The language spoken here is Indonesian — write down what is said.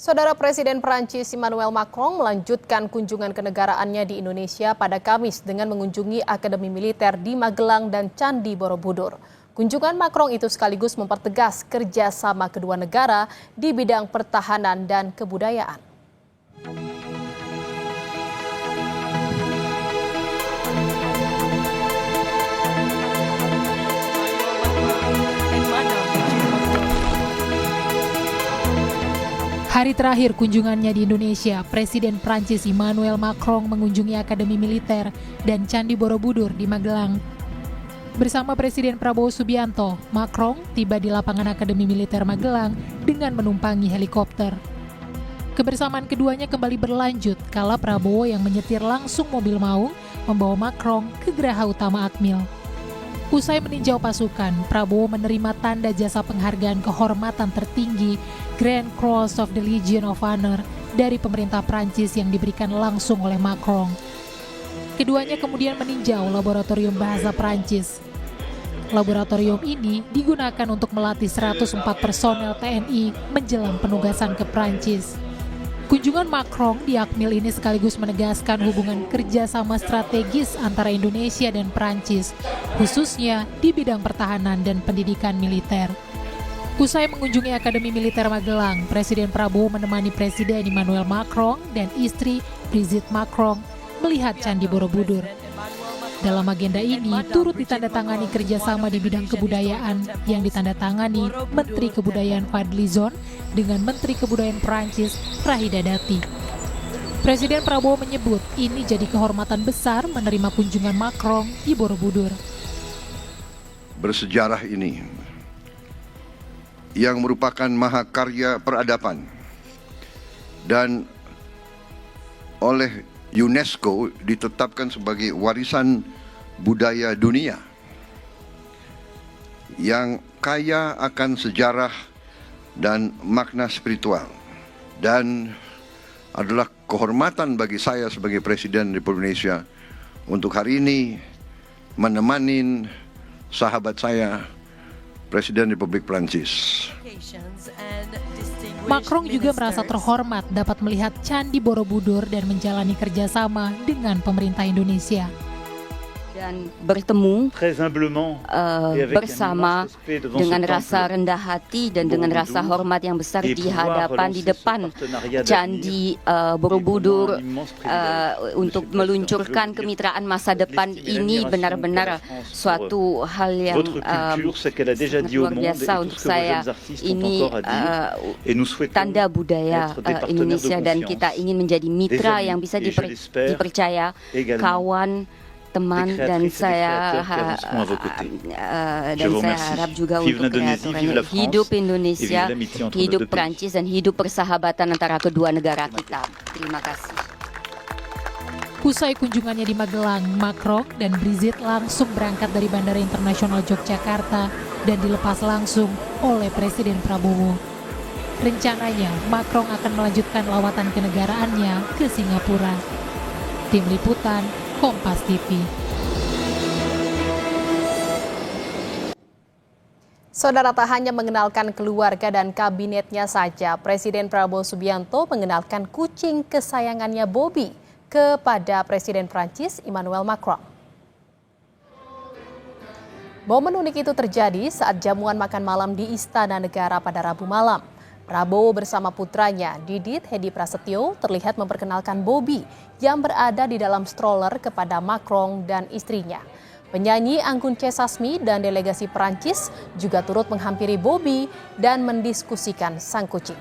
Saudara Presiden Prancis Emmanuel Macron melanjutkan kunjungan kenegaraannya di Indonesia pada Kamis dengan mengunjungi Akademi Militer di Magelang dan Candi Borobudur. Kunjungan Macron itu sekaligus mempertegas kerjasama kedua negara di bidang pertahanan dan kebudayaan. Hari terakhir kunjungannya di Indonesia, Presiden Prancis Emmanuel Macron mengunjungi Akademi Militer dan Candi Borobudur di Magelang. Bersama Presiden Prabowo Subianto, Macron tiba di lapangan Akademi Militer Magelang dengan menumpangi helikopter. Kebersamaan keduanya kembali berlanjut kala Prabowo yang menyetir langsung mobil maung membawa Macron ke Geraha Utama Akmil. Usai meninjau pasukan, Prabowo menerima tanda jasa penghargaan kehormatan tertinggi Grand Cross of the Legion of Honor dari pemerintah Prancis yang diberikan langsung oleh Macron. Keduanya kemudian meninjau laboratorium bahasa Prancis. Laboratorium ini digunakan untuk melatih 104 personel TNI menjelang penugasan ke Prancis. Kunjungan Macron di Akmil ini sekaligus menegaskan hubungan kerjasama strategis antara Indonesia dan Prancis, khususnya di bidang pertahanan dan pendidikan militer. Usai mengunjungi Akademi Militer Magelang, Presiden Prabowo menemani Presiden Emmanuel Macron dan istri Brigitte Macron melihat Candi Borobudur. Dalam agenda ini turut ditandatangani kerjasama di bidang kebudayaan yang ditandatangani Menteri Kebudayaan Fadli Zon dengan Menteri Kebudayaan Prancis Rahida Dati. Presiden Prabowo menyebut ini jadi kehormatan besar menerima kunjungan Macron di Borobudur. Bersejarah ini yang merupakan mahakarya peradaban dan oleh UNESCO ditetapkan sebagai warisan budaya dunia yang kaya akan sejarah dan makna spiritual, dan adalah kehormatan bagi saya sebagai Presiden Republik Indonesia untuk hari ini menemani sahabat saya Presiden Republik Prancis. Macron juga merasa terhormat dapat melihat Candi Borobudur dan menjalani kerjasama dengan pemerintah Indonesia. Dan bertemu bersama dengan rasa rendah hati dan dengan rasa hormat yang besar di depan Candi Borobudur untuk meluncurkan kemitraan masa depan ini benar-benar suatu hal yang luar biasa untuk saya. Ini tanda budaya Indonesia dan kita ingin menjadi mitra yang bisa dipercaya, kawan, teman, dan saya harap juga untuk hidup Indonesia, hidup Prancis, dan hidup persahabatan antara kedua negara kita. Terima kasih. Usai kunjungannya di Magelang, Macron dan Brigitte langsung berangkat dari Bandara Internasional Yogyakarta dan dilepas langsung oleh Presiden Prabowo. Rencananya, Macron akan melanjutkan lawatan kenegaraannya ke Singapura. Tim Liputan Kompas TV. Saudara, tak hanya mengenalkan keluarga dan kabinetnya saja, Presiden Prabowo Subianto mengenalkan kucing kesayangannya Bobby kepada Presiden Prancis Emmanuel Macron. Momen unik itu terjadi saat jamuan makan malam di Istana Negara pada Rabu malam. Prabowo bersama putranya, Didit Hedi Prasetyo, terlihat memperkenalkan Bobby yang berada di dalam stroller kepada Macron dan istrinya. Penyanyi Anggun C. Sasmi dan delegasi Perancis juga turut menghampiri Bobby dan mendiskusikan sang kucing.